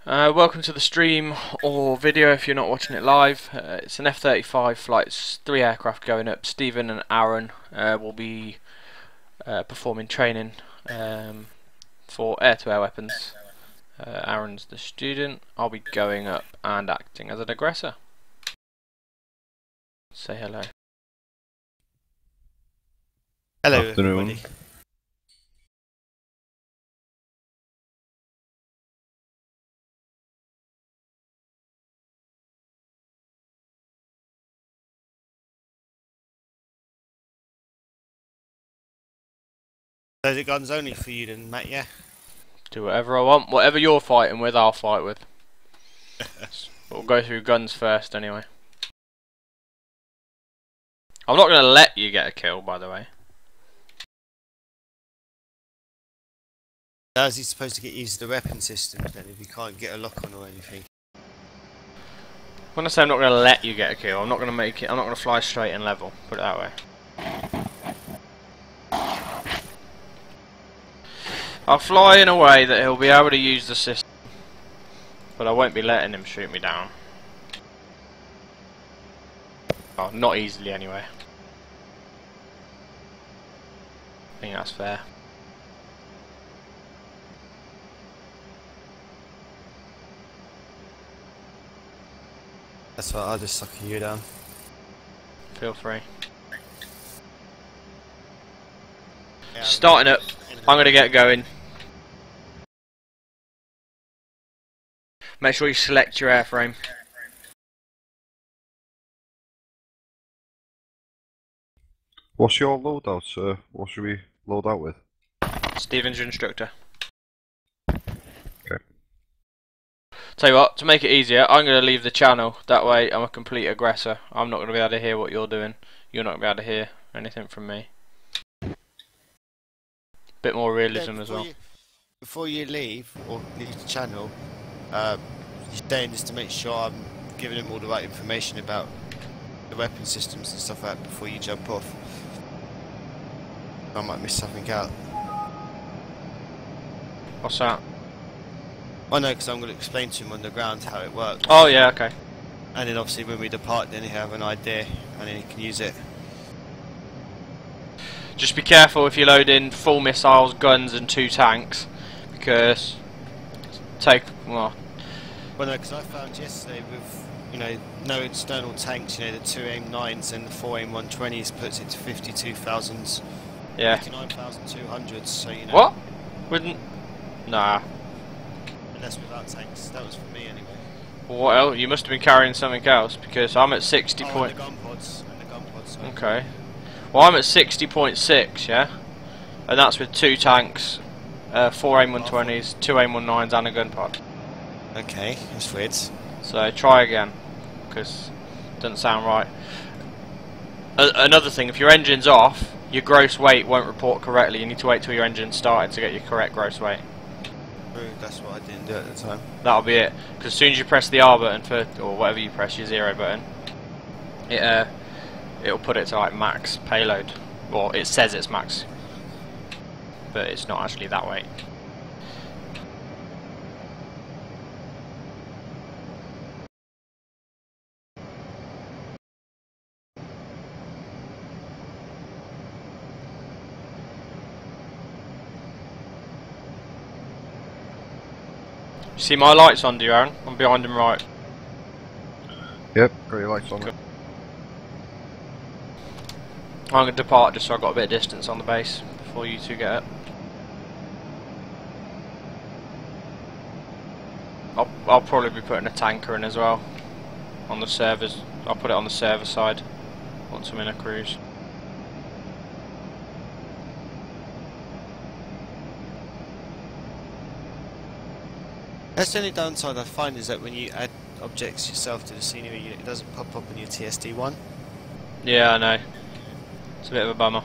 Welcome to the stream or video if you're not watching it live. It's an F35 flight, it's 3 aircraft going up. Stephen and Aaron will be performing training for air-to-air weapons. Aaron's the student. I'll be going up and acting as an aggressor. Say hello. Hello, Afternoon. everybody. So the gun's only for you then, Matt, yeah? Do whatever I want. Whatever you're fighting with, I'll fight with. We'll go through guns first anyway. I'm not going to let you get a kill, by the way. How's he supposed to get used to the weapon system then if he can't get a lock on or anything? When I say I'm not going to let you get a kill, I'm not going to make it. I'm not going to fly straight and level. Put it that way. I'll fly in a way that he'll be able to use the system, but I won't be letting him shoot me down. Oh, not easily anyway. I think that's fair. That's right, I'll just suck you down. Feel free. Yeah, Starting up. I'm going to get going. Make sure you select your airframe. What's your loadout, sir? What should we load out with? Stephen's your instructor. Okay. Tell you what, to make it easier, I'm going to leave the channel. That way I'm a complete aggressor. I'm not going to be able to hear what you're doing. You're not going to be able to hear anything from me. Bit more realism as well. Before you leave, or leave the channel, you're staying just to make sure I'm giving him all the right information about the weapon systems and stuff like that before you jump off. I might miss something out. What's that? I know, because I'm going to explain to him on the ground how it works. Oh yeah, okay. And then obviously when we depart, then he'll have an idea, and then he can use it. Just be careful if you load in full missiles, guns and 2 tanks, because Well, no, because I found yesterday with, no external tanks, the 2 AIM-9s and the 4 AIM-120s puts it to 52,000, yeah. 59,200, so What? Wouldn't? Nah. And that's without tanks. That was for me anyway. What else? You must have been carrying something else, because I'm at 60 point. And the gun pods. Sorry. Okay. Well, I'm at 60.6, yeah? And that's with 2 tanks, 4 AIM-120s, 2 AIM-19s and a gun pod. Okay, that's weird. So try again, because it doesn't sound right. Another thing, if your engine's off, your gross weight won't report correctly. You need to wait till your engine's started to get your correct gross weight. That's what I didn't do at the time. That'll be it. Because as soon as you press the R button or whatever you press, your 0 button, it'll put it to like max payload. Or it says it's max, but it's not actually that weight. You see my lights on, do you, Aaron? I'm behind him right. Yep, got your lights on. Good. I'm going to depart just so I've got a bit of distance on the base before you two get it. I'll probably be putting a tanker in as well on the servers. I'll put it on the server side once I'm in a cruise. That's the only downside I find is that when you add objects yourself to the scenery, it doesn't pop up on your TSD one. Yeah, I know. It's a bit of a bummer.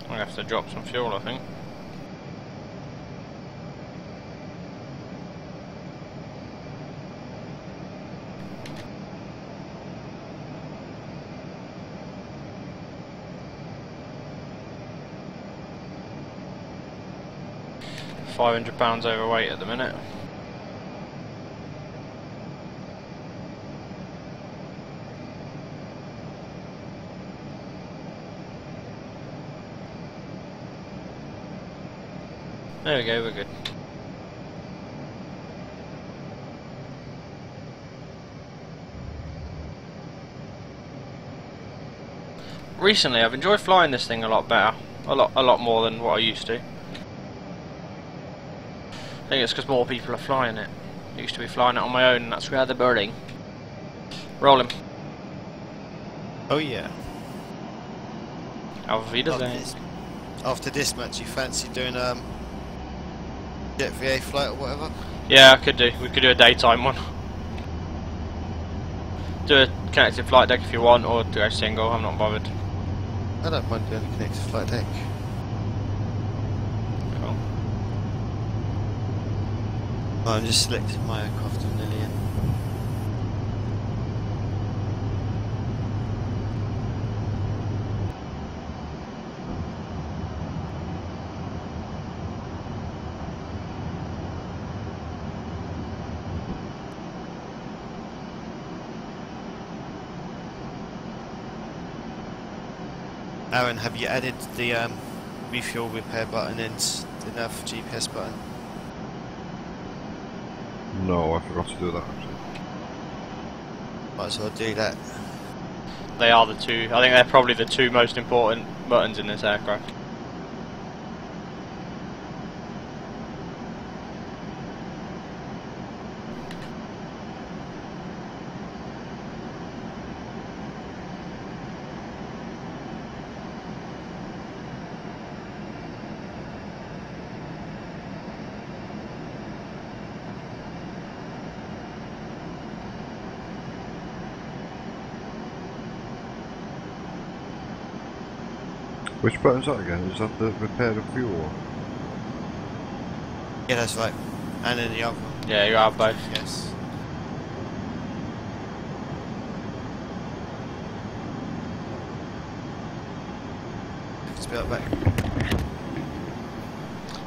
I have to drop some fuel, I think. £500 overweight at the minute. There we go, we're good. Recently I've enjoyed flying this thing a lot better. A lot more than what I used to. I think it's because more people are flying it. I used to be flying it on my own and that's rather boring. Rolling. Oh yeah. Auf Wiedersehen. After this match, you fancy doing jet VA flight or whatever? Yeah, I could do. We could do a daytime one. Do a connected flight deck if you want, or do a single. I'm not bothered. I don't mind doing a connected flight deck. Cool. I'm just selecting my aircraft on Lillian. Aaron, have you added the refuel repair button and the nav GPS button? No, I forgot to do that actually. Might as well do that. They are the two. I think they're probably the two most important buttons in this aircraft. Which button's that again? Is that the repair and fuel? Yeah, that's right. And then the other one. Yeah, you have both. Yes. Just be right back.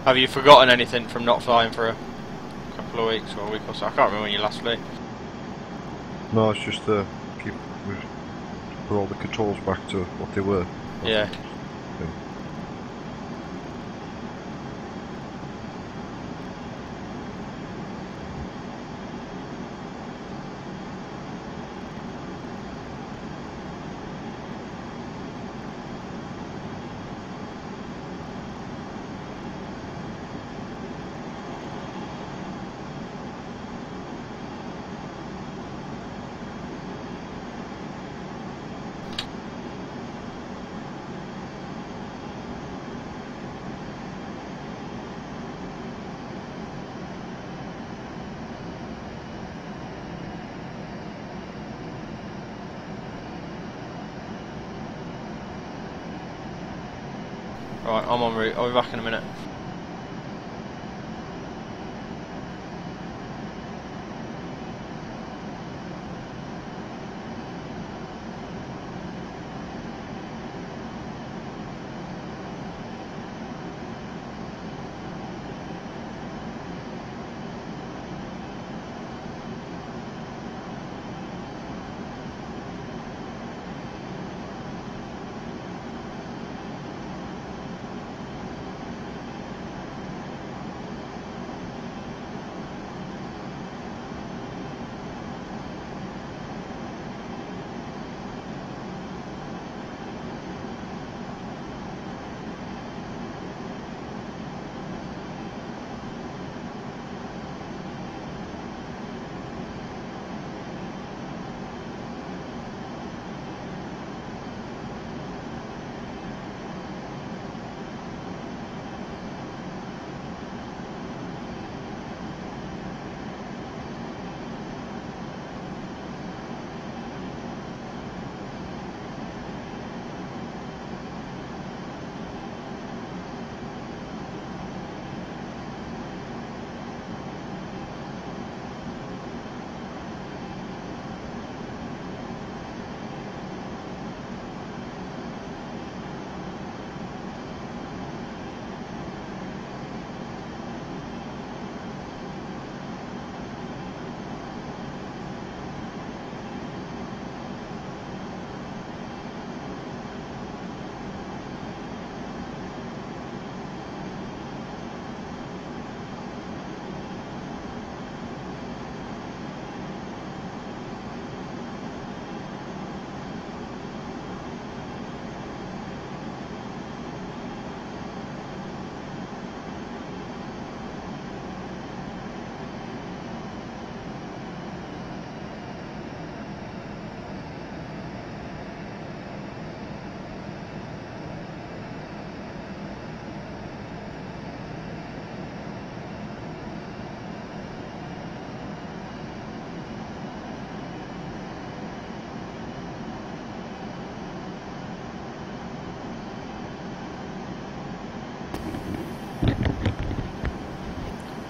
Have you forgotten anything from not flying for a couple of weeks or a week or so? I can't remember when you last flew. No, it's just to put all the controls back to what they were. Yeah. Right, I'm en route. I'll be back in a minute.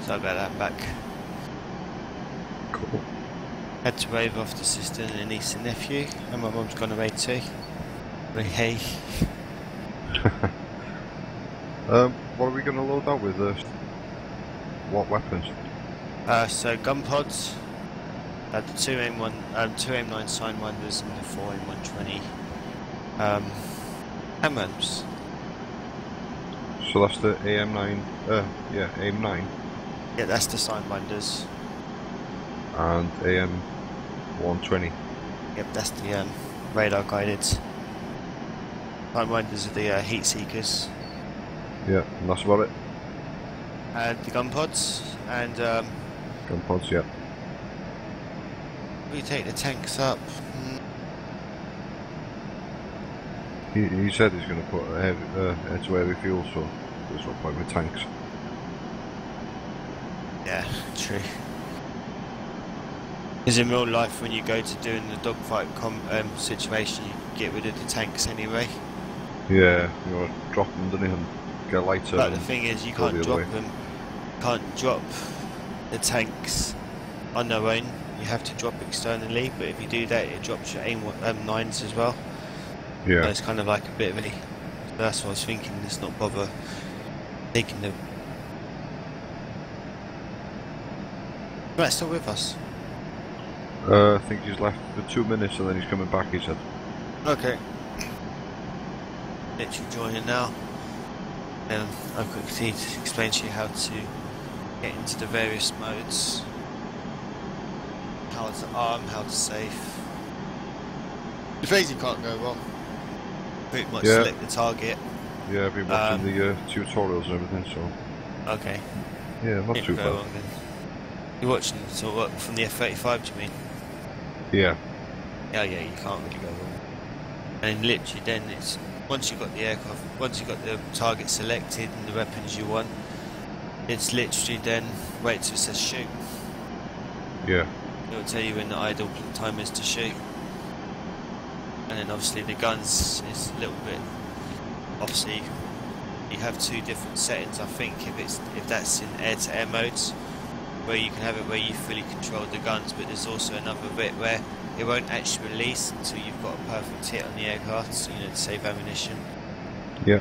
dug that back. Cool. Had to wave off the sister and a niece and nephew, and my mum's gone away too. But hey. What are we going to load out with? What weapons? So gun pods. The two M9 Sidewinders and the 4 M120. Amrams. So that's the AM9. Yeah, AM9 Yeah, that's the Sidewinders. and AM120. Yep, that's the radar guided. Sidewinders are the heat seekers. Yeah, and that's about it. And the gun pods and Gun pods, yeah. we take the tanks up. He said he's going to put air to heavy fuel, so there's no point with tanks. Yeah, true. Because in real life, when you go to doing the dogfight situation, you get rid of the tanks anyway. Yeah, you know, drop them, don't you, and get lighter. But the thing is, you go can't the other drop way. them. You can't drop the tanks on their own. You have to drop externally. But if you do that, it drops your AIM-9s as well. Yeah. So it's kind of like a bit of a. So that's what I was thinking. Let's not bother taking them. Right, still with us. I think he's left for 2 minutes and then he's coming back, he said. Okay. Literally joining now. And I'll quickly explain to you how to get into the various modes. How to arm, how to safe. You basically can't go wrong. Pretty much Yeah. select the target. Yeah, I've been watching the tutorials and everything, so Okay. yeah, not Can't too go bad. wrong then. You're watching sort of work from the F35, do you mean? Yeah, Yeah, you can't really go wrong. And literally then it's, once you've got the aircraft, once you've got the target selected and the weapons you want, it's literally then wait till it says shoot. yeah, It'll tell you when the idle time is to shoot. And then obviously the guns is a little bit, obviously you have two different settings I think, if that's in air-to-air modes, where you can have it where you fully control the guns, but there's also another bit where it won't actually release until you've got a perfect hit on the aircraft, so you know, to save ammunition. yeah.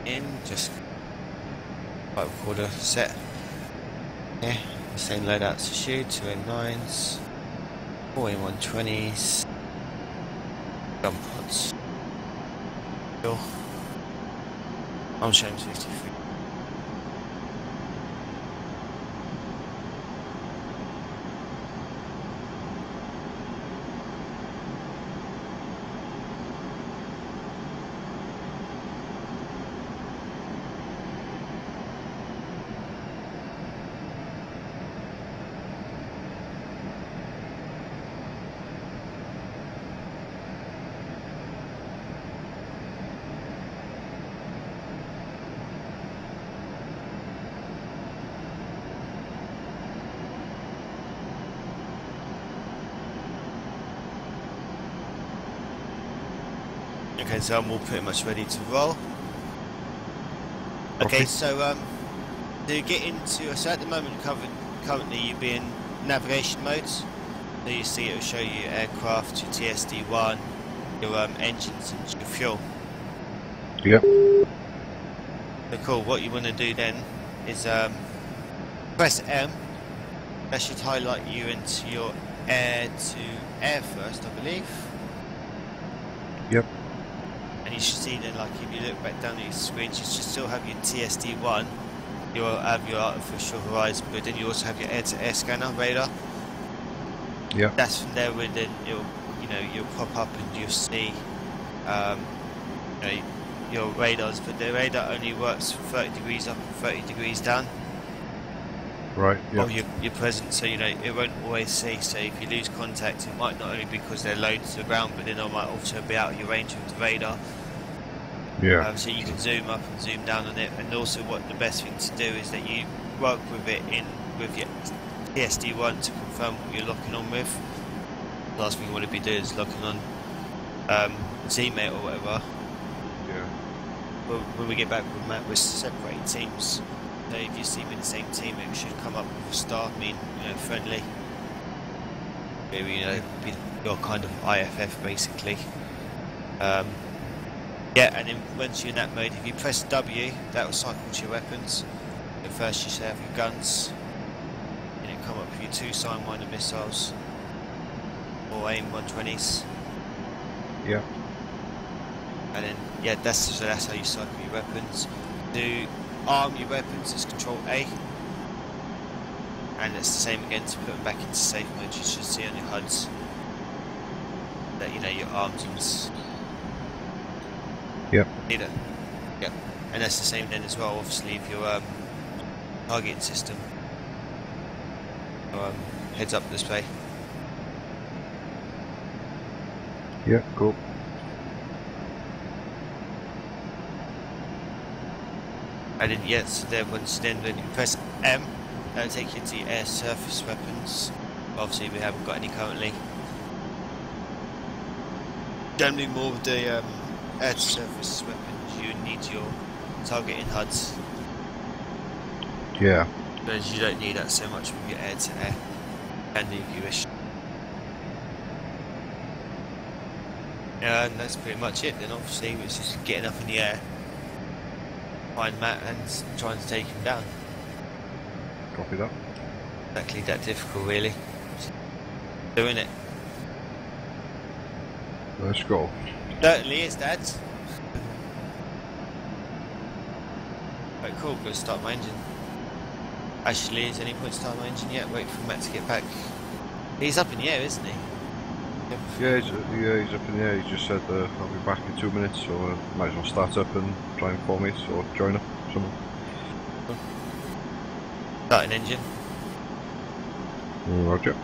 In, just flight recorder set. Yeah, the same loadouts to shoot, 2 M9s, 4 M120s, gun pods. Cool. I'm showing 53. Okay, so I'm all pretty much ready to roll. Okay, Okay. so to get into, so at the moment currently you'll be in navigation modes. So you see it will show you aircraft, your TSD1, your engines and your fuel. Yep. So cool, what you want to do then is press M. That should highlight you into your air to air first, I believe. Yep. And you should see then, like if you look back down at your screen, you should still have your TSD1, you'll have your artificial horizon, but then you also have your air-to-air scanner radar. Yep. That's from there where then you'll pop up and you'll see your radars, but the radar only works from 30 degrees up and 30 degrees down. Right. Or Yeah. your present, so it won't always see. So if you lose contact, it might not only be because they're low to the ground, but then it might also be out of your range of the radar. Yeah. So you can zoom up and zoom down on it, and also what the best thing to do is that you work with it with your TSD1 to confirm what you're locking on with. Last thing you want to be doing is locking on ZMate or whatever. Yeah. when we get back with Matt, we're separating teams. So if you see me in the same team, it should come up with a star, mean, you know, friendly. Maybe, you know, be your kind of IFF basically. Yeah, and then once you're in that mode, if you press W, that will cycle to your weapons. At first you should have your guns, and it'll come up with your 2 Sidewinder missiles, or AIM 120s. Yeah. And then, yeah, that's how you cycle your weapons. To arm your weapons is Control A. And it's the same again to put them back into safe mode. You should see on your HUDs that, you know, your arms and... Yep. Either. Yep. And that's the same then as well, obviously, if your targeting system. Heads up display. Yeah, cool. And then, yes, then once then when you press M, that'll take you to your air surface weapons. Obviously, we haven't got any currently. Generally, more with the air to surface weapons, you need your targeting HUDs. Yeah. Whereas you don't need that so much with your air to air. And if you wish. Yeah, and that's pretty much it then. Obviously, it's just getting up in the air, find Matt and trying to take him down. Copy that. Exactly that difficult, really. Doing it. Let's go. Certainly is, Dad. Right, cool. Gonna start my engine. Actually, is any point start my engine yet? Wait for Matt to get back. He's up in the air, isn't he? Yeah, he's up in the air. He just said I'll be back in 2 minutes, so might as well start up and try and call me or join up. Someone. Starting engine. Roger.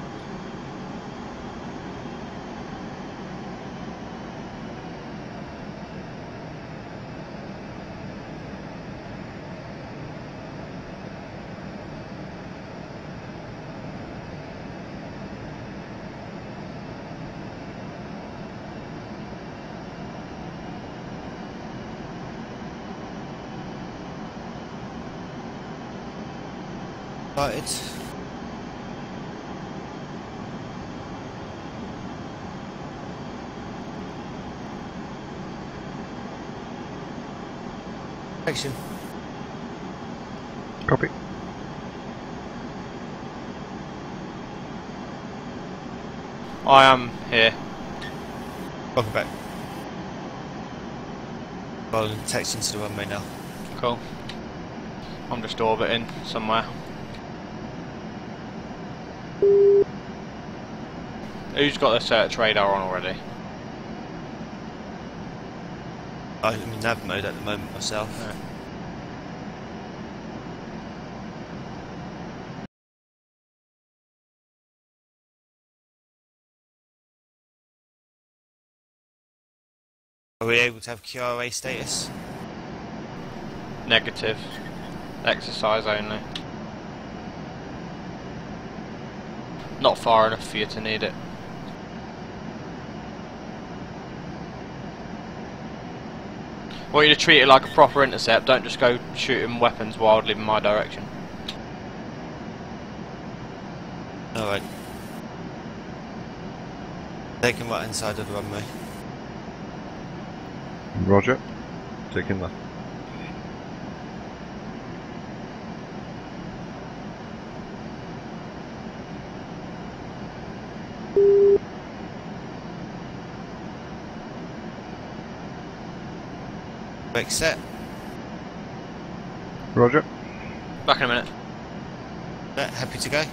Started. Action. Copy. I am here. Welcome back. Well, taxiing to the runway now. Cool. I'm just orbiting somewhere. Who's got their search radar on already? I'm in nav mode at the moment myself. Yeah. Are we able to have QRA status? Negative. Exercise only. Not far enough for you to need it. I want you to treat it like a proper intercept, don't just go shooting weapons wildly in my direction. Alright. Taking right inside of the runway. Roger. Taking that. Brake set. Roger. Back in a minute. Happy to go?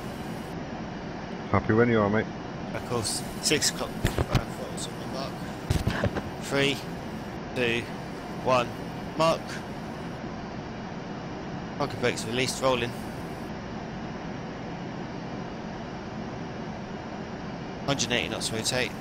Happy when you are, mate. Of course. 6 o'clock. Throttles on my mark. 3, 2, 1. Mark. Rocket brakes released, rolling. 180 knots rotate.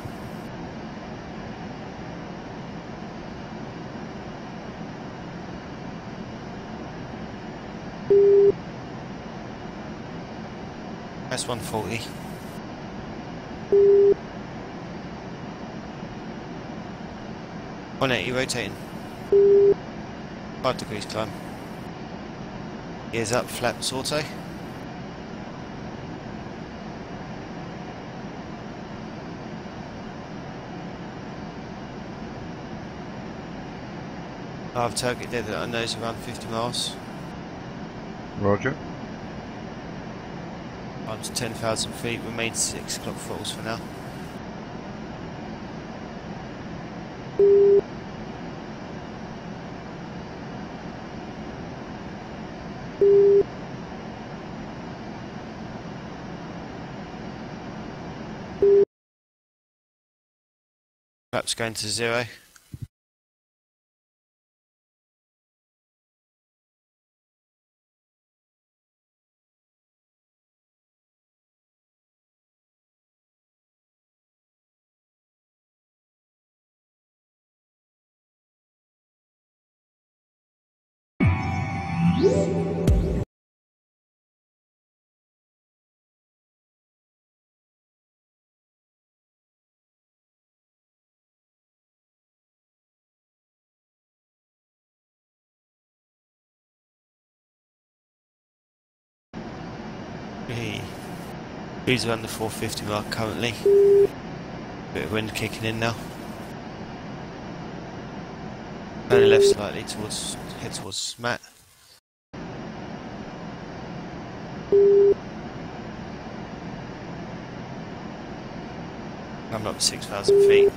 That's 140. $180 rotating. 5 degrees climb. Gears up, flaps auto. I have a target there that I know is around 50 miles. Roger. I'm to 10,000 feet, remain 6 o'clock throttles for now. Flaps going to 0. He's around the 450 mark currently. Bit of wind kicking in now. Turning left slightly towards, head towards Matt. Coming up to 6,000 feet.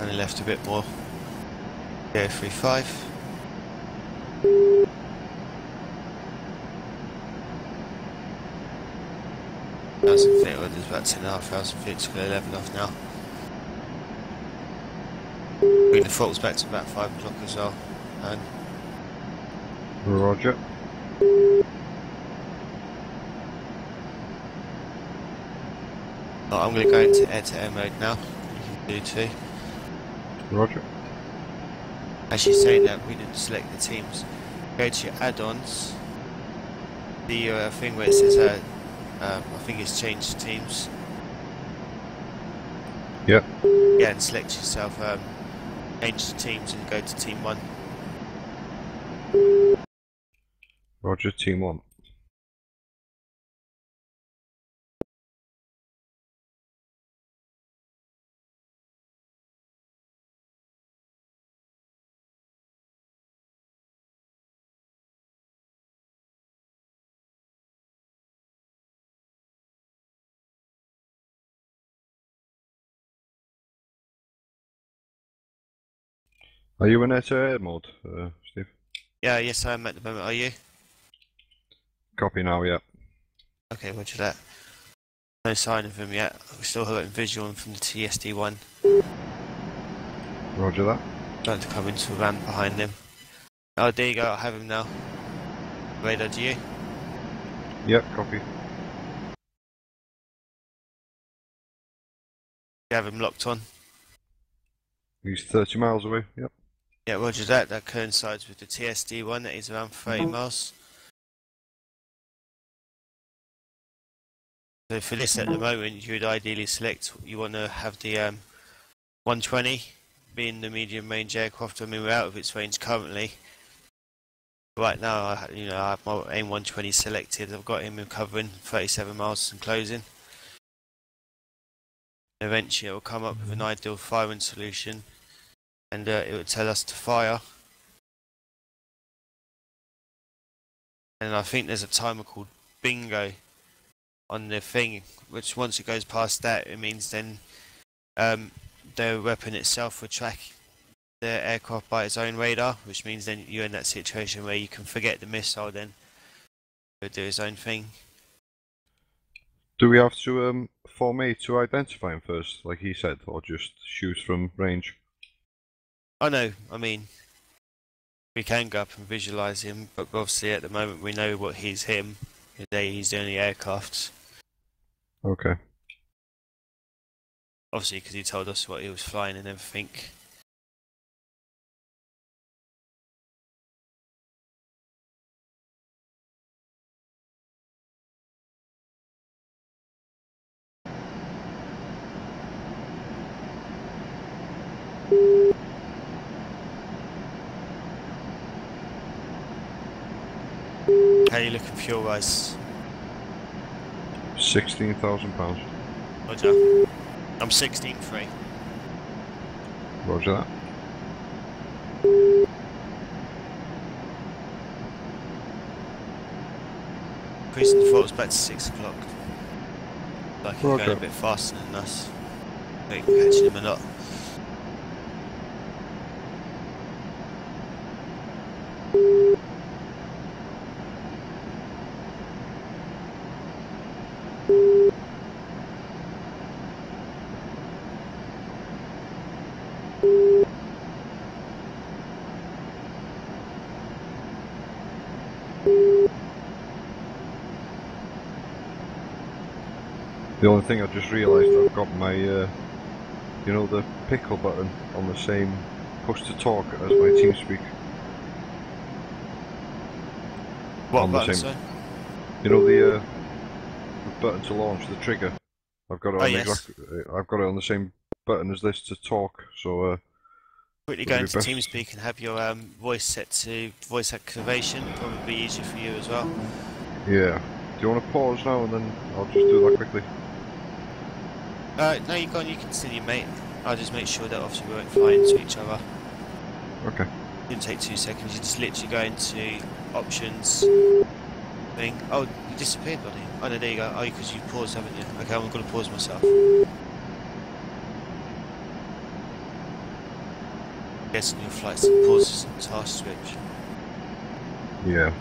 And left a bit more. F35. Thousand feet, well, there's about 10,500 feet to go 11 off now. Bring the throttles back to about 5 o'clock as well. And Roger. I'm going to go into air-to-air mode now. You can do too. Roger. As you say that, we didn't select the teams. Go to your add-ons. The thing where it says, I think it's changed teams. Yep. Yeah, and select yourself. Change the teams and go to team 1. Roger, team 1. Are you in air-to-air mode, Steve? Yeah, yes I am at the moment, are you? Copy now, yeah. Okay, roger that. No sign of him yet. We're still holding visual from the TSD1. Roger that. Trying to come into a ramp behind him. Oh, there you go, I have him now. Radar, do you? Yep, copy. You have him locked on? He's 30 miles away, yep. Yeah, roger that. That coincides with the TSD1, that is around 30 miles. So for this at the moment, you would ideally select, you want to have the 120 being the medium range aircraft. I mean, we're out of its range currently. Right now, I have my AIM 120 selected. I've got him covering 37 miles and closing. Eventually, it will come up with an ideal firing solution, and it will tell us to fire. And I think there's a timer called bingo on the thing, which once it goes past that, it means then The weapon itself will track the aircraft by its own radar, which means then you're in that situation where you can forget the missile, then it'll do its own thing. Do we have to form A to identify him first, like he said, or just shoot from range? Oh no, I mean, we can go up and visualise him, but obviously at the moment we know what he's him. He's the only aircraft. Okay. Obviously, because he told us what he was flying and everything. How are you looking fuel-wise? £16,000. Roger. I'm 16.3. Roger that. Increasing the throttles back to 6 o'clock. Like he's Roger. going a bit faster than us. We're catching him a lot. The only thing I just realised, I've got my, you know, the pickle button on the same push to talk as my TeamSpeak. What On the button, same- sorry? You know the button to launch the trigger. I've got it on yes. I've got it on the same button as this to talk. So Quickly would go it be into best- TeamSpeak and have your voice set to voice activation. Probably easier for you as well. yeah. Do you want to pause now and then I'll just do that quickly? No, you continue, mate. I'll just make sure that obviously we won't fly into each other. Okay. Didn't take 2 seconds. You just literally go into options. Thing. Oh, you disappeared, buddy. Oh no, there you go. Oh, because you paused, haven't you? Okay, I'm gonna pause myself. Guessing your flight's pauses and task switch. Yeah.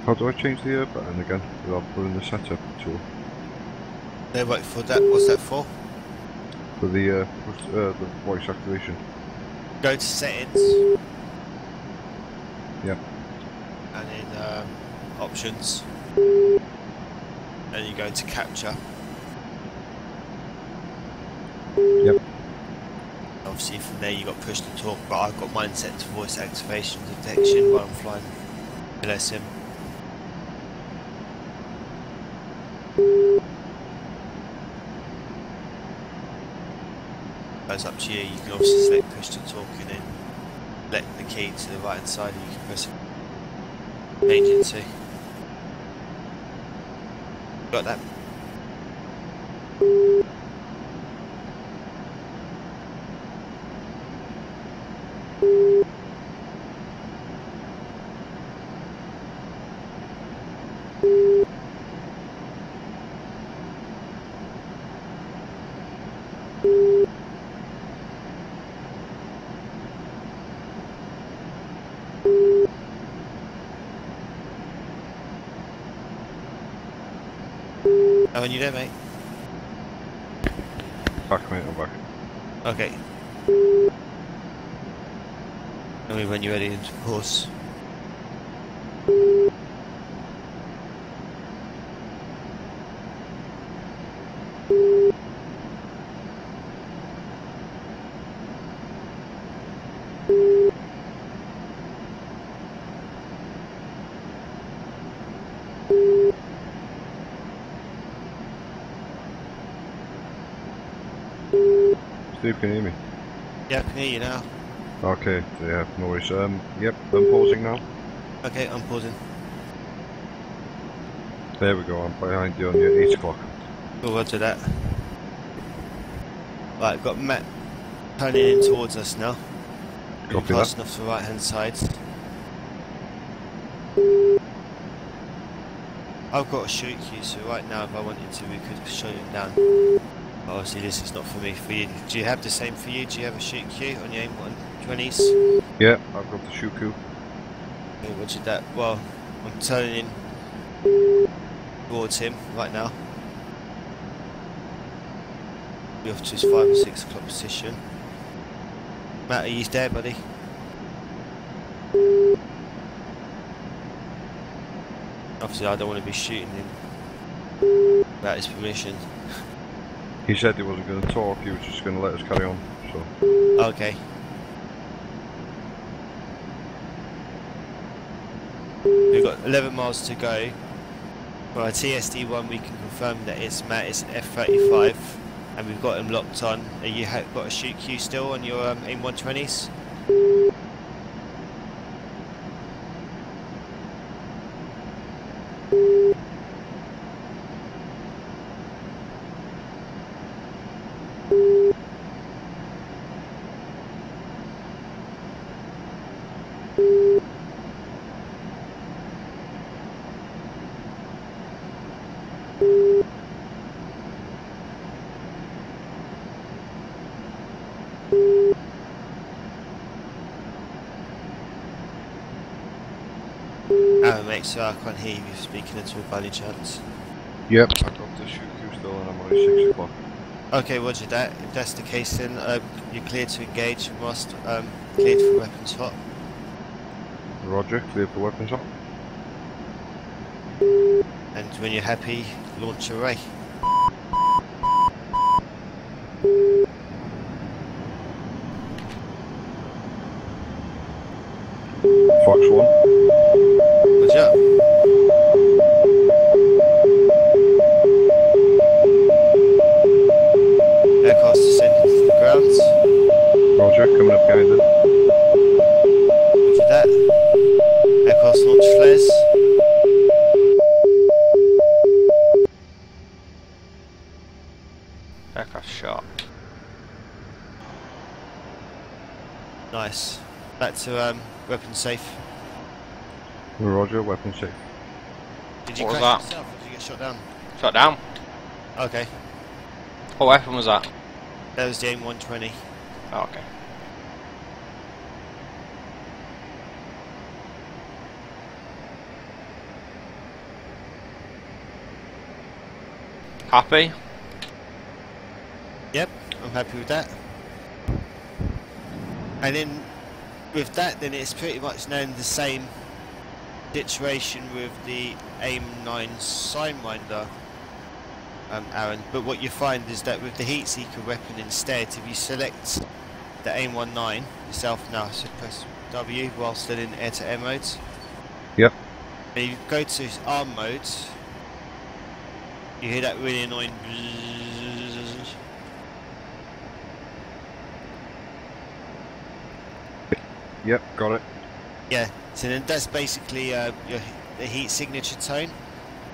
How do I change the button again without pulling the setup tool? No, wait for that. What's that for? For the voice activation. Go to settings. Yep. And then options. And you go into capture. Yep. Obviously from there you got push to talk, but I've got mine set to voice activation detection while I'm flying LSM. It's up to you. You can obviously select push to talk and then let the key to the right hand side and you can press it. Change it to. Got that? Oh, and you there, mate? Back, mate, I'm back. Okay. Tell me when you're ready to pause. Steve, can you hear me? Yeah, I can hear you now. Okay, yeah, no worries. Yep, I'm pausing now. Okay, I'm pausing. There we go, I'm behind you on your 8 o'clock. We'll go to that. Right, got Matt turning in towards us now. Copy that. Passing off to the right hand side. I've got a shoot queue, so right now if I wanted to we could shoot him down. Obviously this is not for me, for you. Do you have the same for you? Do you have a shoot queue on your M120s? Yeah, I've got the shoot queue. Okay, what did that? Well, I'm turning towards him right now. We're off to his 5 or 6 o'clock position. Matt, are you there, buddy? Obviously I don't want to be shooting him without his permission. He said he wasn't going to talk, he was just going to let us carry on, so... Okay. We've got 11 miles to go. For our TSD1 we can confirm that it's Matt, it's an F35 and we've got him locked on. Are you got a shoot queue still on your M120s? Mate, so I can't hear you speaking at all by any chance. Yep, I've got the shoot queue still and I'm on 6 o'clock. Okay, roger that. If that's the case then you're cleared to engage and must cleared for weapons hot. Roger, clear for weapons hot. And when you're happy, launch array. Fox 1. Roger. Aircraft descending to the ground. Roger, coming up behind it. Roger that. Aircraft launch flares. Aircraft shot. Nice. Back to weapon safe. Roger, weapon safe. Did you What was crash that? yourself or did you get shot down? Shot down. Okay. What weapon was that? That was the AIM-120. Oh, okay. Happy? Yep, I'm happy with that. And then with that, then it's pretty much known the same situation with the AIM-9 Sidewinder, Aaron. But what you find is that with the heat seeker weapon instead, if you select the AIM-19 yourself now, so press W while still in air-to-air mode. Yep. And you go to arm mode, you hear that really annoying bzzz. Yep, got it. Yeah, so then that's basically the heat signature tone.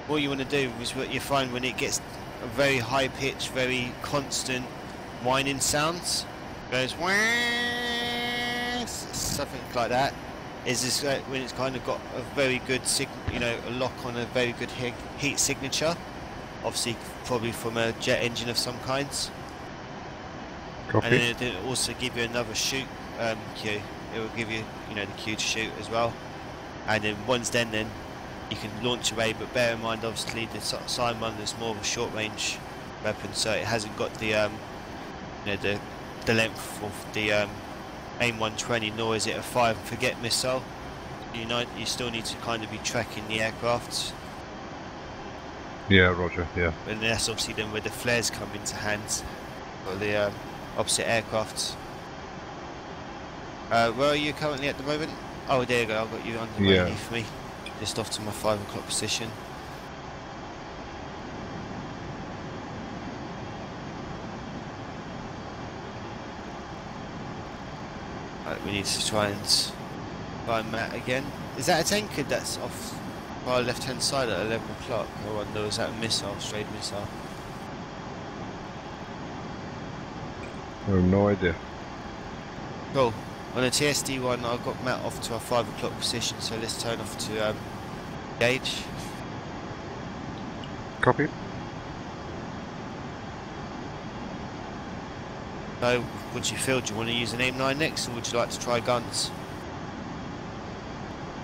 What you want to do is what you find when it gets a very high pitch, very constant whining sounds, goes wah, something like that. Is this when it's kind of got a very good a lock on a very good heat signature, obviously probably from a jet engine of some kinds. Copy. And then it'll also give you another shoot cue. It will give you, the cue to shoot as well. And then once then you can launch away. But bear in mind, obviously, the Sidewinder is more of a short-range weapon, so it hasn't got the, the length of the AIM-120, nor is it a fire and forget missile. You still need to kind of be tracking the aircraft. Yeah, roger, yeah. And that's obviously then where the flares come into hands for the opposite aircrafts. Where are you currently at the moment? Oh, there you go, I've got you underneath me. Just off to my 5 o'clock position. Right, we need to try and find Matt again. Is that a tanker that's off our left hand side at 11 o'clock? I wonder, is that a missile, straight missile? I have no idea. Cool. On the TSD one, I've got Matt off to our 5 o'clock position, so let's turn off to gauge. Copy. So, what do you feel? Do you want to use an aim 9 next, or would you like to try guns?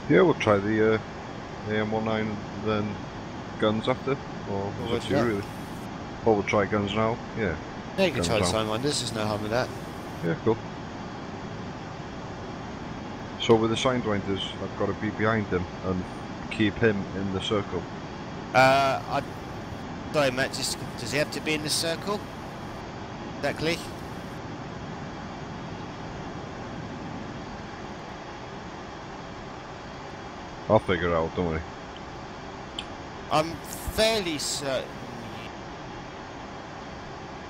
Yeah, we'll try the AM19 then guns after. Or Or it's would up to you you like? really. Or we'll try guns now. Yeah. Yeah, you can Guns try the now. Sidewinders, there's no harm in that. Yeah, cool. So with the Sidewinders, I've got to be behind him and keep him in the circle. Sorry Matt, does he have to be in the circle? Exactly. I'll figure it out, don't worry. I'm fairly certain you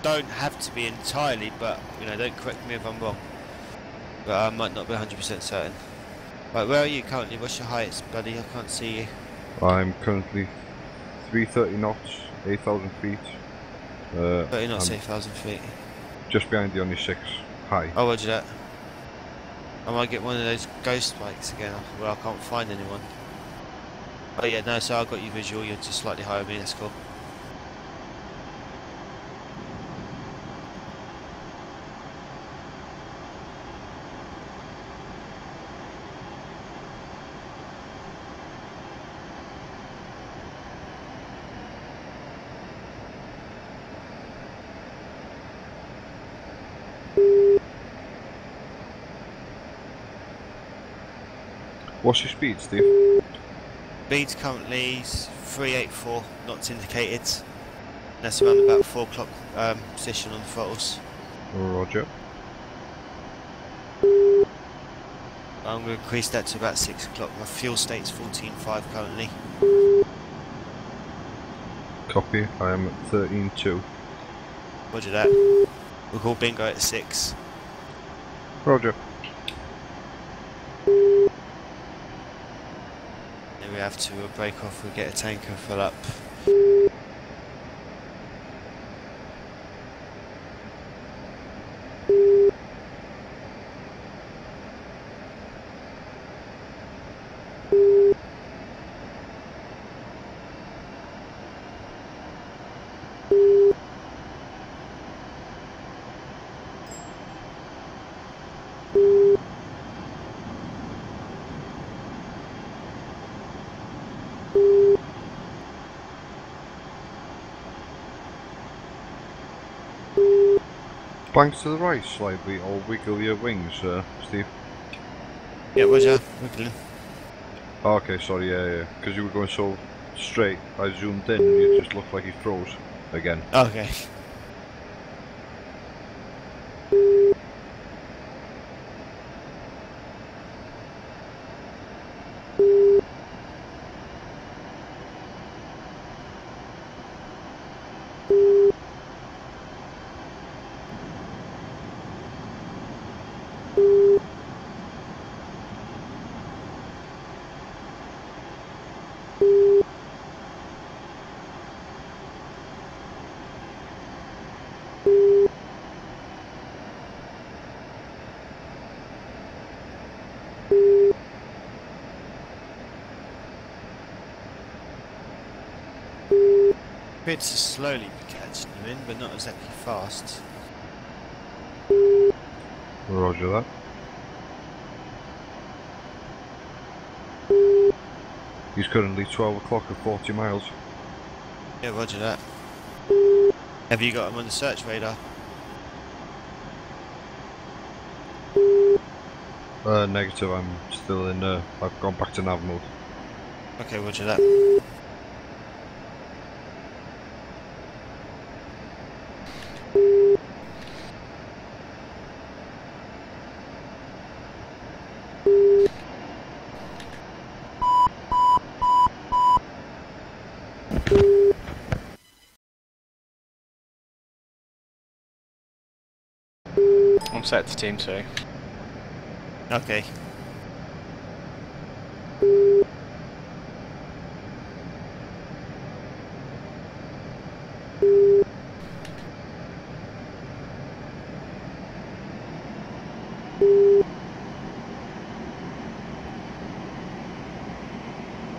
don't have to be entirely, but, you know, don't correct me if I'm wrong. But I might not be 100% certain. Right, where are you currently? What's your heights, buddy? I can't see you. I'm currently 330 knots, 8,000 feet. 30 knots, I'm 8,000 feet. just behind the only 6 high. Oh, roger that. I might get one of those ghost spikes again where I can't find anyone. Oh yeah, no, so I got you visual, you're just slightly higher than me, that's cool. What's your speed, Steve? Speed's currently 384 knots indicated. That's around about 4 o'clock position on the throttles. Roger. I'm going to increase that to about 6 o'clock. My fuel state's 14.5 currently. Copy. I am at 13.2. Roger that. We'll call bingo at 6. Roger. Then we have to break off, we'll get a tanker, fill up. Banks to the right slightly, or wiggle your wings, Steve. Yeah, roger. Wiggling. Oh, okay, sorry, yeah. Because you were going so straight, I zoomed in and you just looked like you froze again. Okay. Appears to slowly be catching you in, but not exactly fast. Roger that. He's currently 12 o'clock at 40 miles. Yeah, roger that. Have you got him on the search radar? Negative, I'm still in, I've gone back to nav mode. Okay, roger that. I'm set to team 2. Okay.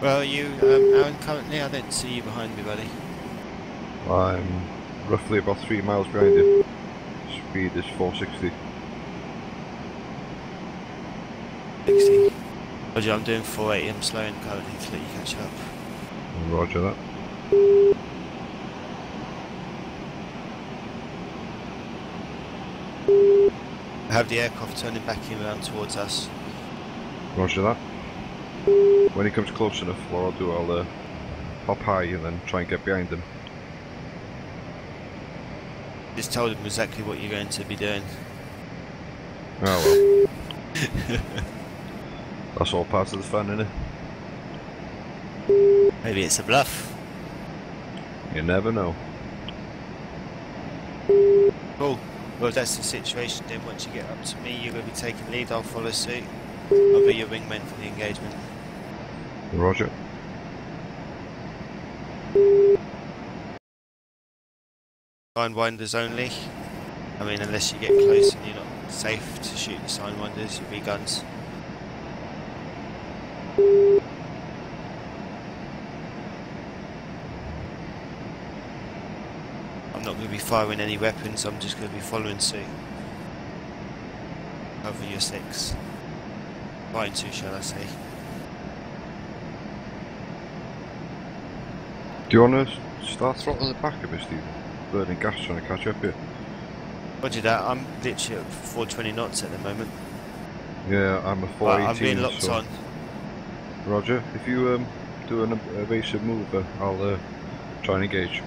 Well, you, Aaron, currently I don't see you behind me, buddy. I'm roughly about 3 miles behind you. Speed is 460. 60. Roger, I'm doing 480, I'm slowing currently to let you catch up. Roger that. I have the aircraft turning back in around towards us. Roger that. When he comes close enough, what I'll do, I'll hop high and then try and get behind him. Just told him exactly what you're going to be doing. Oh well. That's all part of the fun, innit? Maybe it's a bluff. You never know. Cool. Well, if that's the situation, then once you get up to me, you're going to be taking lead, I'll follow suit. I'll be your wingman for the engagement. Roger. Sidewinders only. I mean, unless you get close and you're not safe to shoot the sidewinders, you'll be guns. I'm not going to be firing any weapons, I'm just going to be following suit. Over your 6. Fine 2, shall I say. Do you want to start throttling the back a bit, Stephen? Burning gas trying to catch up here. Roger that, I'm literally at 420 knots at the moment. Yeah, I'm a But 418. I'm being locked so on. Roger, if you do an evasive move, I'll try and engage.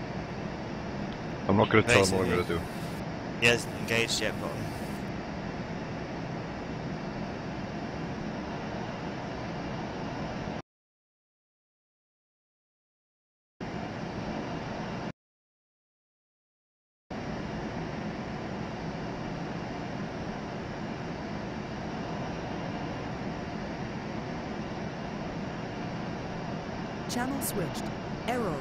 I'm not going to tell him what I'm going to do. He hasn't engaged yet, but Channel switched. Error.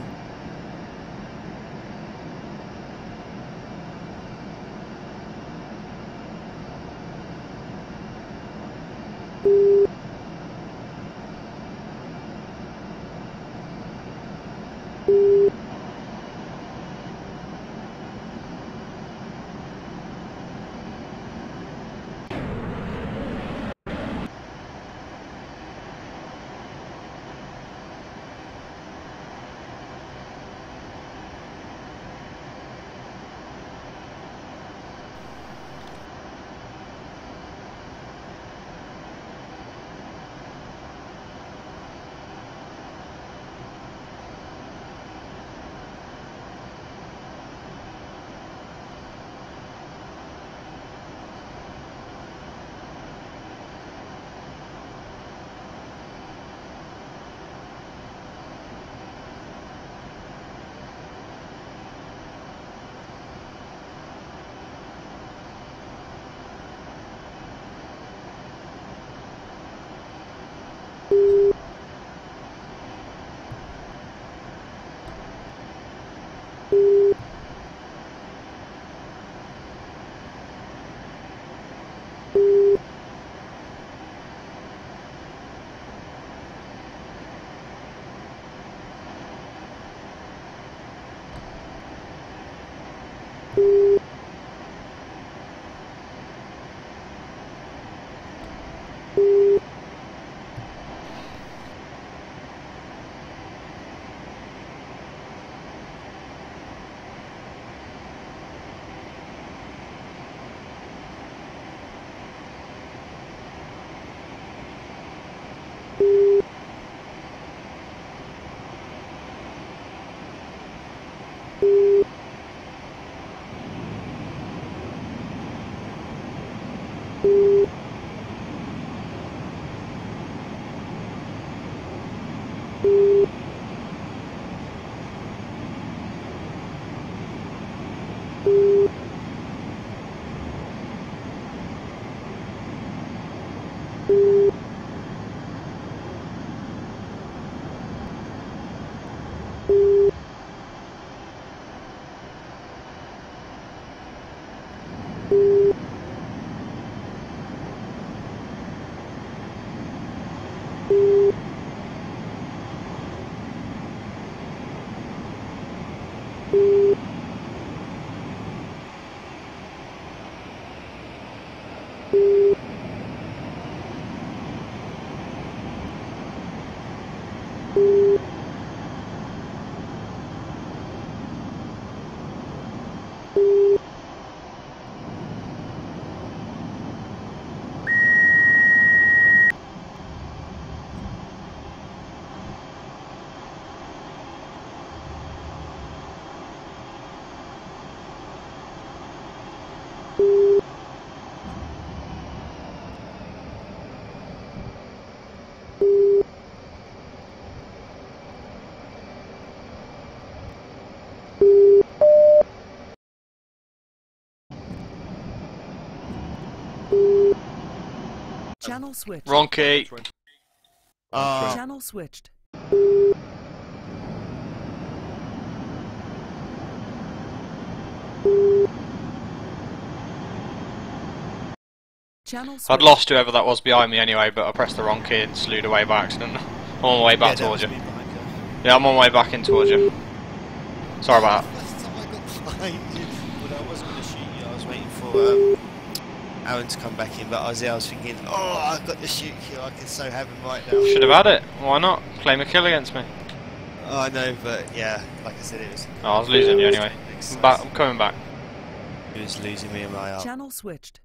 Channel switched. Wrong key. Channel switched. Channel switched. I'd lost whoever that was behind me anyway, but I pressed the wrong key and slewed away by accident. I'm on my way back towards you. Yeah, I'm on my way back in towards you. Sorry about that. Last time I got behind you, but I wasn't going to shoot you. I was waiting for Aaron to come back in, but I was thinking, oh, I've got the shoot kill. I can so have him right now. Should have had it. Why not? Claim a kill against me. Oh, I know, but yeah, like I said, it was. Oh, I was losing you anyway. I'm coming back. He was losing me in my art. Channel switched.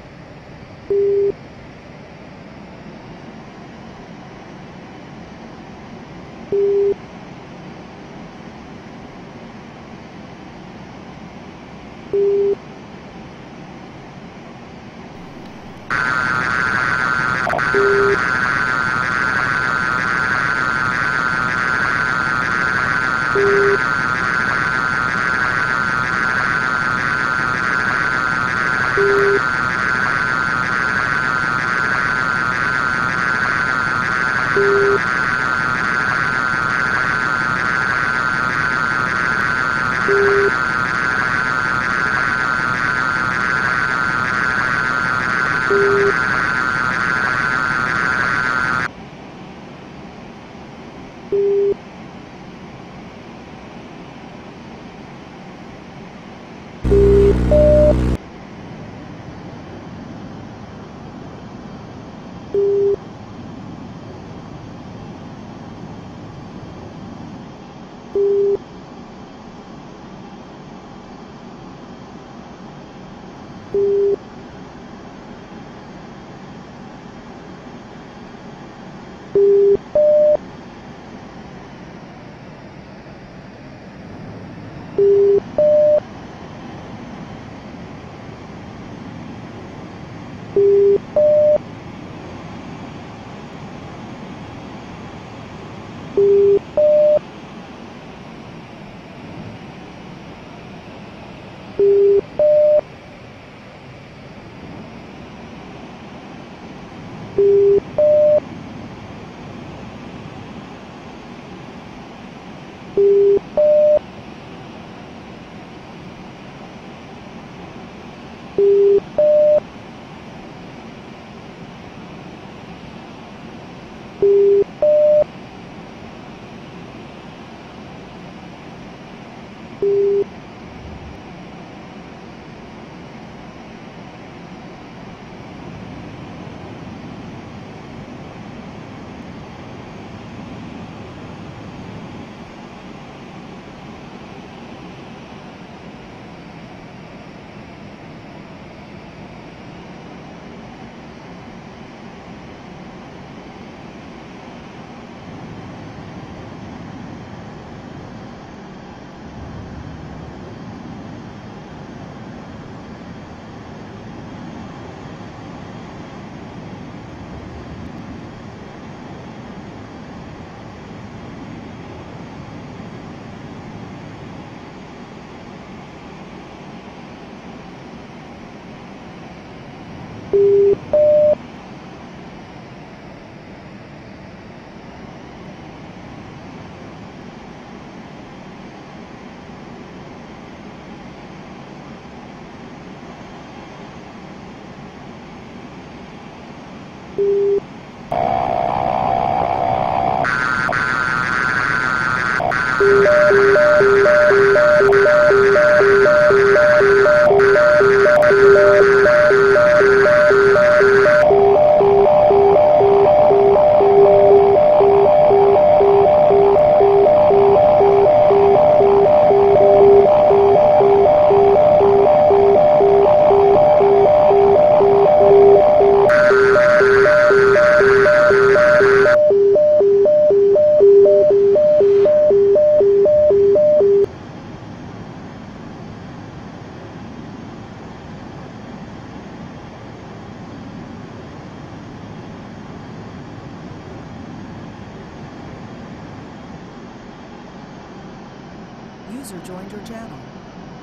User joined your channel.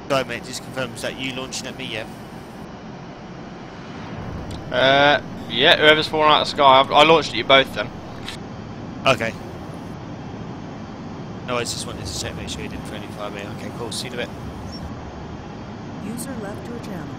Sorry mate, just confirm, is that you launching at me, yeah? Yeah, whoever's falling out of the sky. I launched at you both then. Okay. No, I just wanted to check, make sure you didn't friendly fire me. Okay, cool. See you in a bit. User left your channel.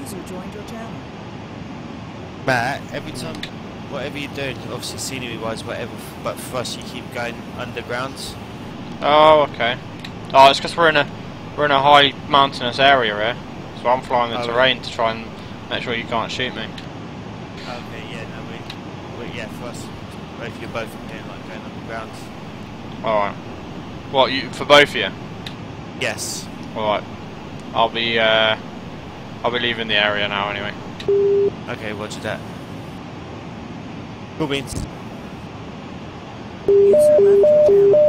User joined your channel. Matt, every time, whatever you're doing, obviously scenery-wise, whatever, but for us, you keep going underground. Oh, okay. Oh, it's because we're in a high mountainous area here, so I'm flying the terrain to try and make sure you can't shoot me. Okay, yeah, no, yeah, for us, both you're both doing like going underground. All right. What you for both of you? Yes. All right. I'll be leaving the area now anyway. Okay, roger that. Cool beans. User left your channel.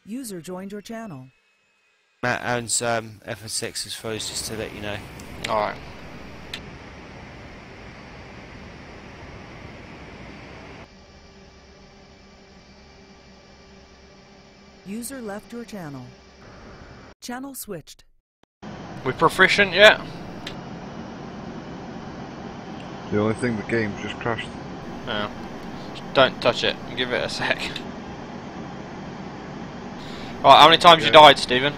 User joined your channel. Matt owns FSX is froze, just to let you know. Alright. User left your channel. Channel switched. We proficient yet? The only thing, the game's just crashed. No. Don't touch it. Give it a sec. Right, how many times you died, Stephen?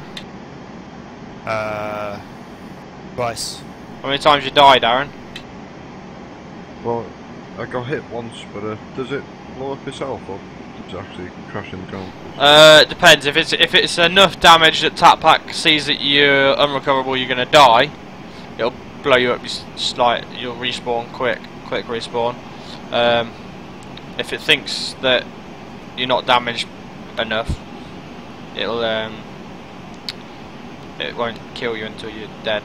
Twice. How many times you died, Aaron? Well, I got hit once, but does it blow up itself, or does it actually crash in the ground? It depends. If it's enough damage that Tap Pack sees that you're unrecoverable, you're gonna die. It'll blow you up. You'll respawn quick respawn. If it thinks that you're not damaged enough, it won't kill you until you're dead.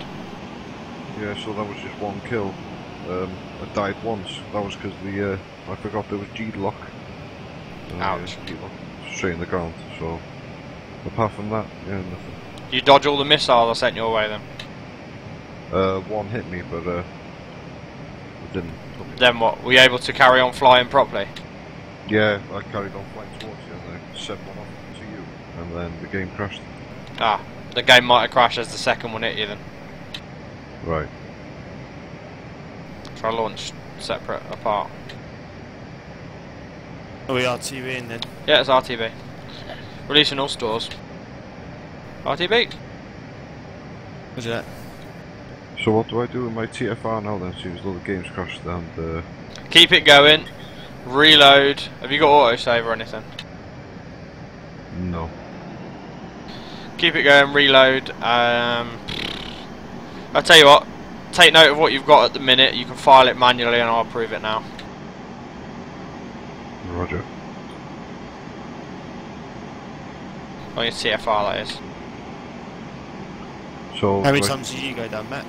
Yeah, so that was just one kill. I died once. That was because the I forgot there was G-lock. Ouch. G-lock straight in the ground. So apart from that, yeah, nothing. You dodge all the missiles I sent your way then? One hit me, but it didn't. Then what? Were you able to carry on flying properly? Yeah, I carried on flying towards you and I sent one off to you, and then the game crashed. Ah, the game might have crashed as the second one hit you then. Right. Try launch separate apart. Oh, we are TV in then. Yeah, it's RTB. Releasing all stores. RTB. What's that? So what do I do with my TFR now then? Seems all the games crashed and Keep it going. Reload. Have you got autosave or anything? no. Keep it going. Reload. I'll tell you what. Take note of what you've got at the minute. You can file it manually, and I'll approve it now. Roger. On your TFR, that is. So How many do I- times did you go down, Matt?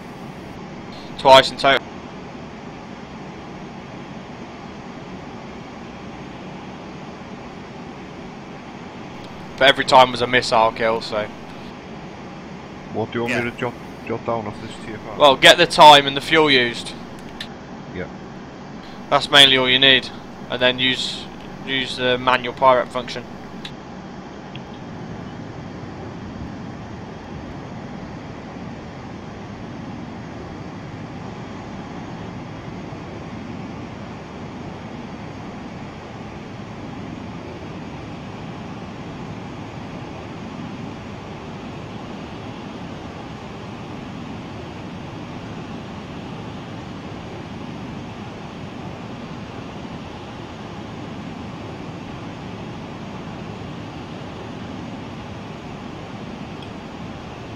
Twice in total. But every time was a missile kill, so. What do you want Yeah. me to jot down off this TFR? Well, get the time and the fuel used. yeah. That's mainly all you need. And then use the manual pirate function.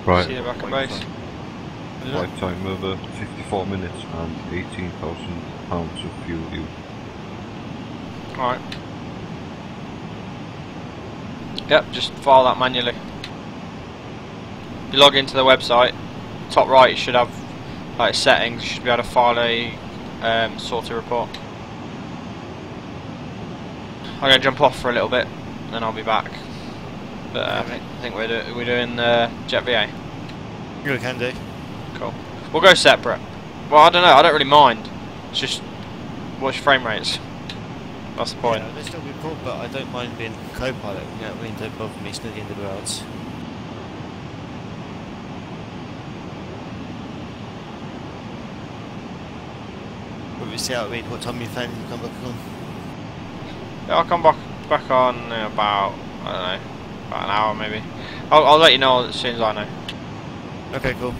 Right. See the back of base. Flight time of 54 minutes and £18,000 of fuel use. Alright. Yep, just file that manually. You log into the website, top right you should have like settings, you should be able to file a sorted report. I'm going to jump off for a little bit, then I'll be back. But I think we're doing Jet VA. You can do. Cool. We'll go separate. Well, I don't know, I don't really mind. It's just, what's your frame rates? That's the point. Yeah, they still be cool, but I don't mind being co-pilot. You know what I mean? Don't bother me. It's not the end of the world. But we see how I mean. What time are you planning to come back on? Yeah, I'll come back on in about, I don't know, about an hour maybe. I'll let you know as soon as I know. Okay, cool.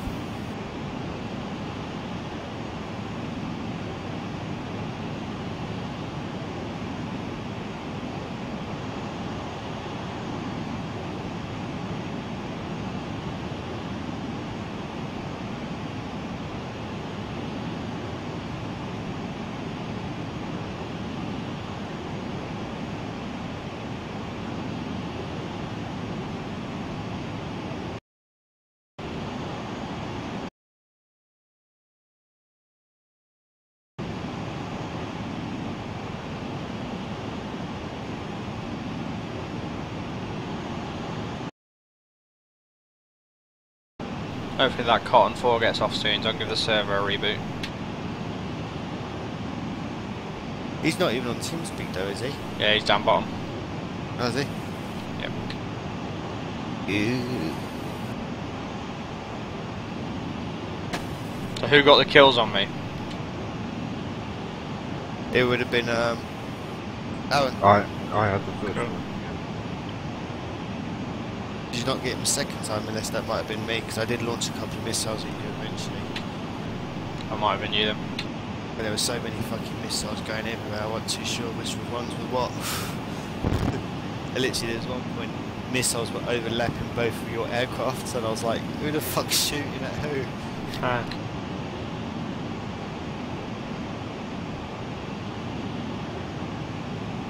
Hopefully that Cotton 4 gets off soon, so I can give the server a reboot. He's not even on TeamSpeak though, is he? Yeah, he's down bottom. Oh, is he? Yep. Ew. So who got the kills on me? It would have been Alan. I had the first one. Did you not get him a second time? Unless that might have been me, because I did launch a couple of missiles at you eventually. I might have been you then. But there were so many fucking missiles going everywhere, I wasn't too sure which ones were what. And literally, there was one point missiles were overlapping both of your aircrafts, and I was like, who the fuck's shooting at who?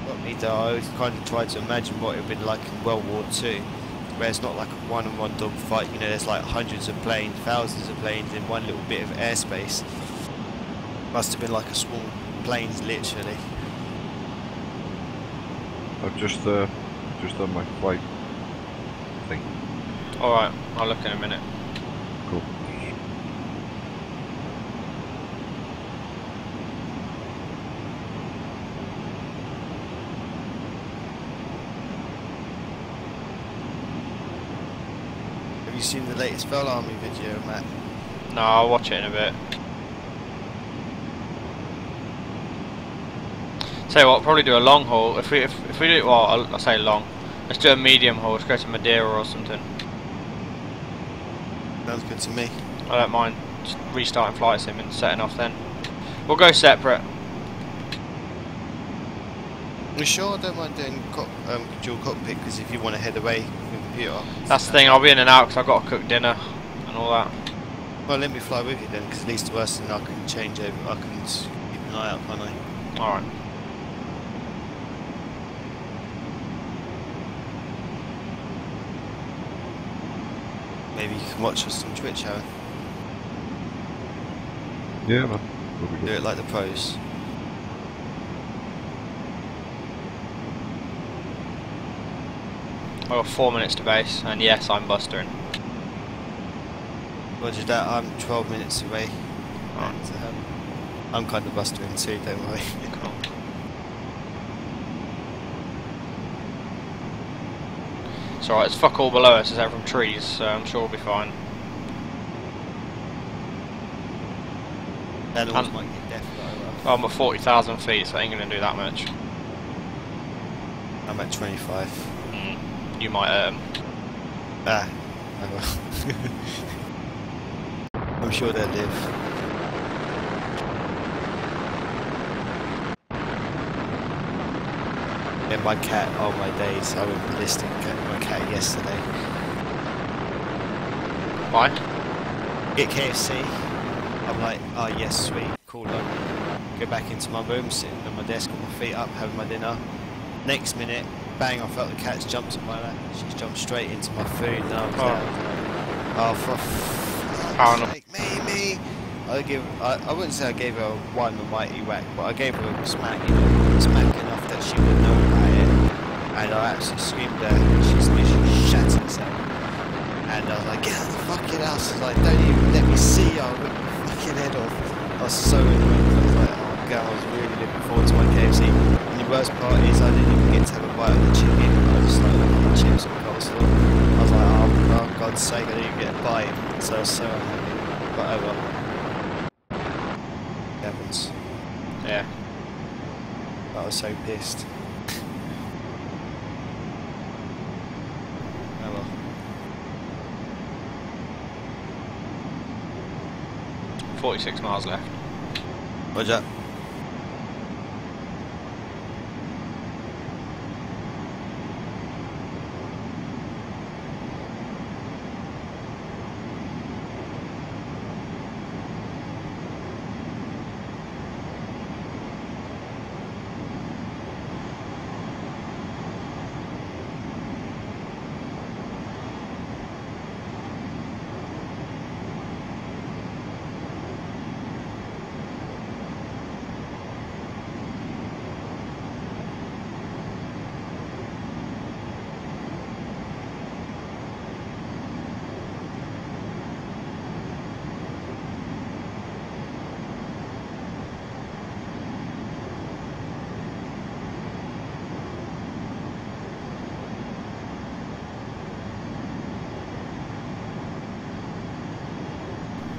Got me though, I always kind of tried to imagine what it would have been like in World War II. where it's not like a one-on-one dogfight. You know, there's like hundreds of planes, thousands of planes in one little bit of airspace. Must have been like a small planes, literally. I've just done my flight thing. Alright, I'll look in a minute. Cool. Have you seen the latest Fell Army video, Matt? No, I'll watch it in a bit. Tell you what, probably do a long haul. If we do, well, I'll say long. Let's do a medium haul. Let's go to Madeira or something. Sounds good to me. I don't mind just restarting flight sim and setting off then. We'll go separate. You sure? I don't mind doing dual cockpit, because if you want to head away from the computer. That's the thing, I'll be in and out because I've got to cook dinner and all that. Well, let me fly with you then, because at least worse than I can change over. I can just keep an eye out, can't I? Alright. Maybe you can watch us on Twitch, Aaron. Yeah, man. Will be Do good. it like the pros. I've got 4 minutes to base, and yes, I'm bustering. Roger that, I'm 12 minutes away. Alright. And, I'm kind of bustering too, don't worry. Cool. It's alright, it's fuck all below us, it's out from trees, so I'm sure we'll be fine. Animals might get deaf, but Well, I'm at 40,000 feet, so it ain't gonna do that much. I'm at 25. You might Ah, I will. I'm sure they'll live. And my cat, oh my days, I went ballistic at my cat yesterday. Why? Get KFC. I'm like, oh yes, sweet, cool. Go back into my room, sitting on my desk with my feet up, having my dinner. Next minute, bang, I felt the cat's jumped on my lap. She's jumped straight into my food, and I was oh, for fuck's sake, Mimi! I wouldn't say I gave her one almighty whack, but I gave her a smack, you know, smack enough that she would know about it. And I absolutely screamed at her, and she's literally shat herself. And I was like, get out of the fucking house. I was like, don't even let me see you, I'll rip your fucking head off. I was so annoyed. I was like, oh god, I was really looking forward to my KFC. And the worst part is I didn't even get to have a bite of the chicken. I just like looked at the chips and coleslaw. I was like, oh for God's sake, I didn't even get a bite. So I was so unhappy. But oh well. It happens. Yeah. But I was so pissed. Oh well. 46 miles left. Roger.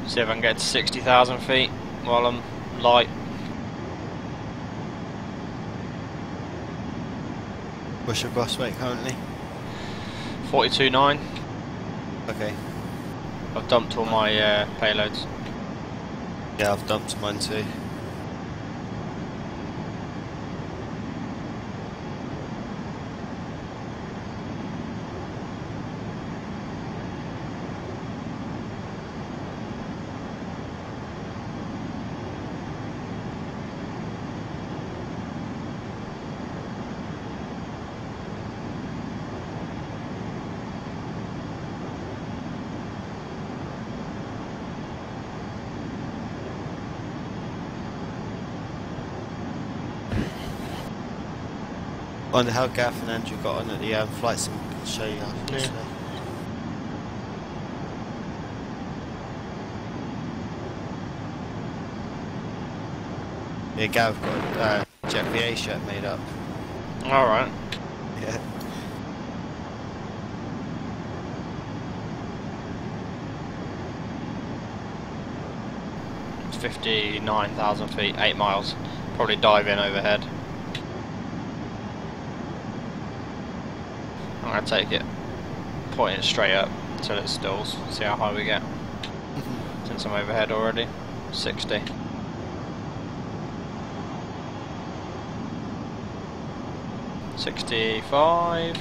See if I can get to 60,000 feet while I'm light. What's your gross weight currently? 42.9. Okay. I've dumped all my payloads. Yeah, I've dumped mine too. wonder how Gaff and Andrew got on at the flight sim. Show you yesterday. Yeah, Gav got a Jet VA shirt made up. Alright. Yeah. It's 59,000 feet, 8 miles. Probably dive in overhead. I'm going to take it, point it straight up until it stalls, see how high we get. Since I'm overhead already. 60. $65.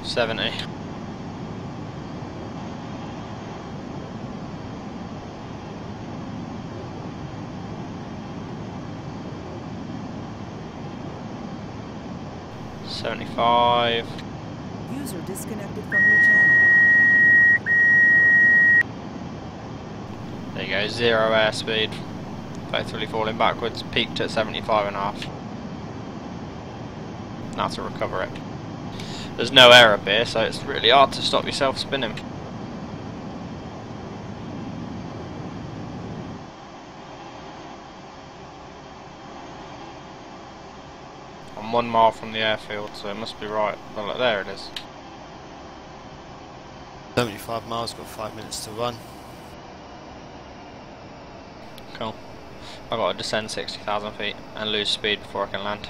$70. $75. User disconnected from your channel. There you go, 0 airspeed. Effectively falling backwards, peaked at 75.5. Now to recover it. There's no air up here, so it's really hard to stop yourself spinning. I'm 1 mile from the airfield, so it must be right. Well, look, there it is. 75 miles, got 5 minutes to run. Cool. I've got to descend 60,000 feet and lose speed before I can land.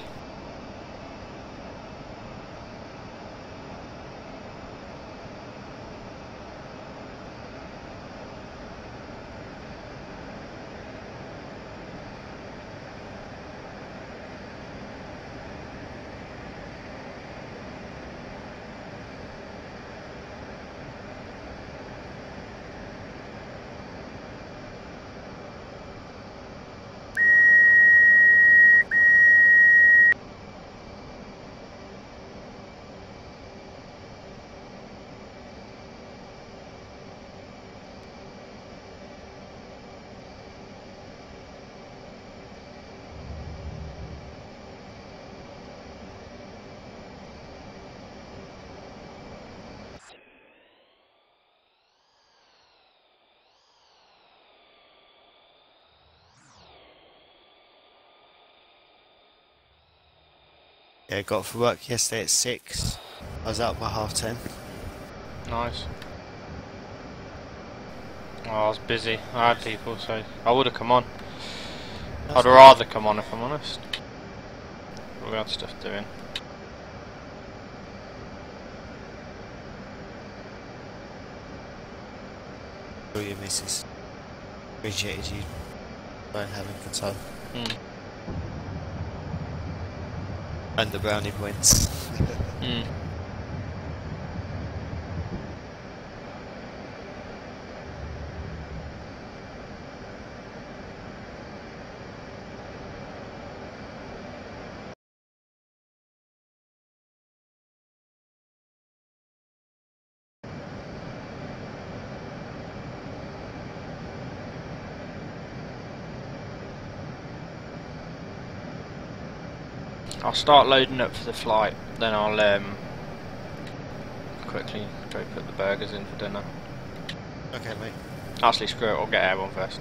Yeah, got off for work yesterday at 6. I was out by 10:30. Nice. Oh, I was busy. I had people, so I would have come on. I'd rather come on if I'm honest. But we had stuff doing. All your missus appreciated you going having a good time. And the brownie points. I'll start loading up for the flight, then I'll quickly go put the burgers in for dinner. Okay, mate. Actually, screw it, I'll get airborne first.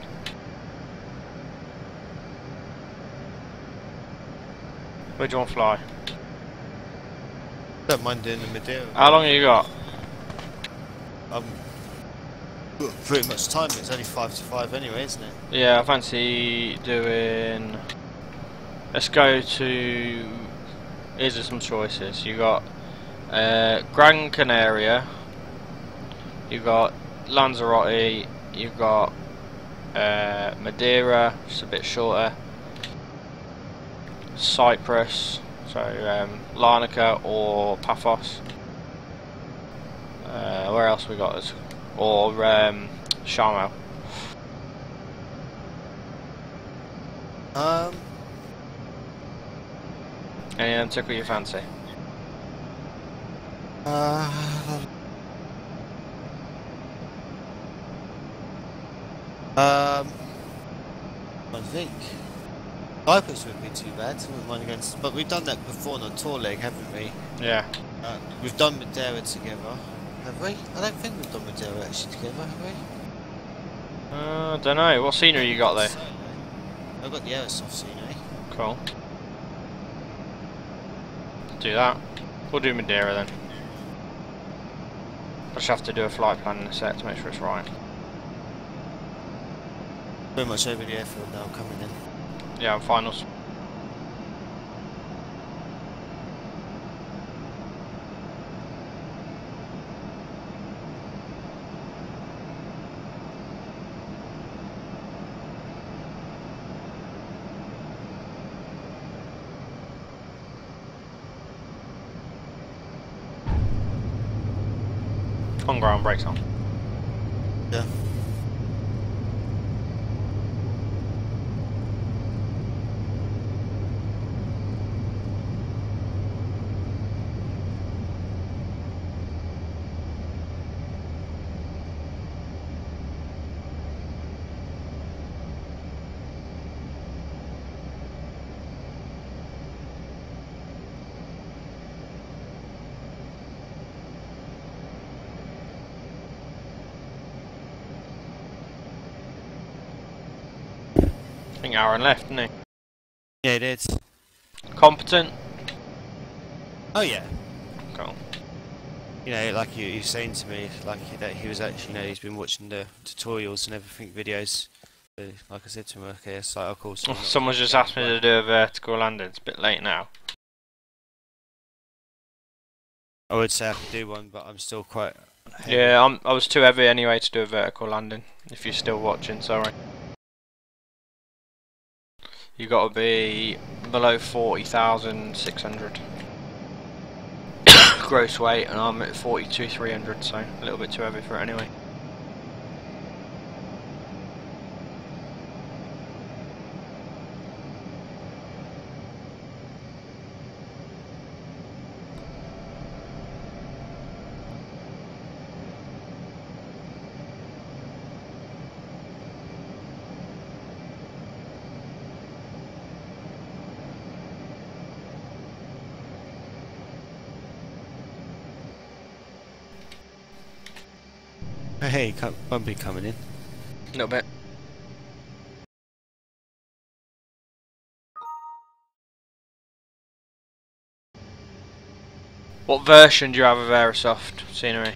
Where do you want to fly? Don't mind doing the Madeira. How long have you got? Pretty much time. It's only 5 to 5 anyway, isn't it? Yeah, I fancy doing... Let's go to... Here's some choices. You got Gran Canaria, you got Lanzarote, you got Madeira, just a bit shorter, Cyprus, so Larnaca or Paphos. Where else we got? Or Sharm El. Any of them tickle your fancy? I think Cyprus wouldn't be too bad. I wouldn't mind against, but we've done that before on a tour leg, haven't we? Yeah. We've done Madeira together, have we? I don't think we've done Madeira actually together, have we? Don't know. What scenery you got there? So, I've got the aerosoft scenery. Cool. Do that. We'll do Madeira then. I just have to do a flight plan in a sec to make sure it's right. Pretty much over the airfield now, coming in. Yeah, finals. On ground, brakes on. Yeah. I think Aaron left, didn't Yeah, it is. he? Competent? Oh yeah. Cool. You know, like you were saying to me, like that he was actually, you know, he's been watching the tutorials and everything, videos. So, like I said to him, okay, it's like, of course. Oh, someone's just asked me to do a vertical landing. It's a bit late now. I would say I could do one, but I'm still quite heavy. Yeah, I was too heavy anyway to do a vertical landing. If you're still watching, sorry. You got to be below 40,600 gross weight, and I'm at 42,300, so a little bit too heavy for it anyway. Hey, bumpy coming in. A little bit. What version do you have of Aerosoft scenery?